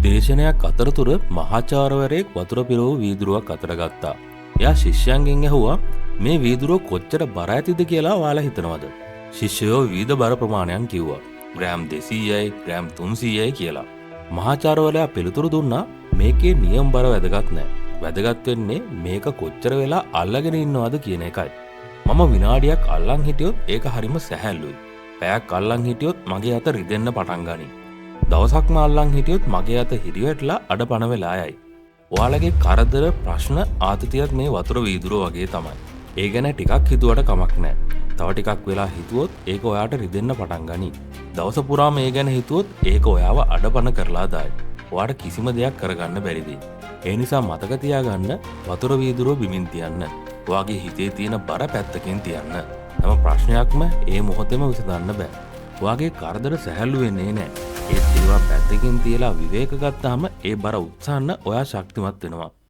දේශනයක් අතරතුර මහාචාර්යවරයෙක් වතුර පිරවූ වීදුරුවක් අතට ගත්තා. එයා ශිෂ්‍යයන්ගෙන් ඇහුවා මේ වීදුරුව කොච්චර බර ඇතිද කියලා ඔයාලා හිතනවද? ශිෂ්‍යයෝ විවිධ බර ප්‍රමාණයන් කිව්වා. ග්‍රෑම් 200යි, ග්‍රෑම් 300යි කියලා. මහාචාර්යවරයා පිළිතුරු දුන්නා මේකේ නියම බර වැදගත් නෑ. වැදගත් වෙන්නේ මේක කොච්චර වෙලා අල්ලගෙන ඉන්නවද කියන එකයි. මම විනාඩියක් අල්ලන් හිටියොත් ඒක හරිම සැහැල්ලුයි. පැයක් අල්ලන් හිටියොත් මගේ අත රිදෙන්න පටන් ගනී. දවසක්ම අල්ලන් හිටියොත් මගේ අත හිරිවැටලා අඩපණ වෙලා යයි. ඔයාලගේ කරදර ප්‍රශ්න ආතතියත් මේ වතුර වීදුරුව වගේ තමයි. ඒ ගැන ටිකක් හිතුවට කමක් නැහැ. තව ටිකක් වෙලා හිතුවොත් ඒක ඔයාට රිදෙන්න පටන් ගනී. දවස පුරාම ඒ ගැන හිතුවොත් ඒක ඔයාව අඩපණ කරලා දායි. ඔයාට කිසිම දෙයක් කරගන්න බැරි දෙයි. ඒ නිසා මතක තියාගන්න වතුර වීදුරුව බිමින් තියන්න. ඔයාගේ හිතේ තියෙන බර පැත්තකින් තියන්න. හැම ප්‍රශ්නයක්ම ඒ මොහොතේම විසඳන්න බෑ. ඔයාගේ කරදර සැහැල්ලු වෙන්නේ නැහැ. ඒත් ඒවා පැත්තකින් තියලා විවේක ගත්තාම ඒ බර උත්සන්න ඔයා ශක්තිමත් වෙනවා.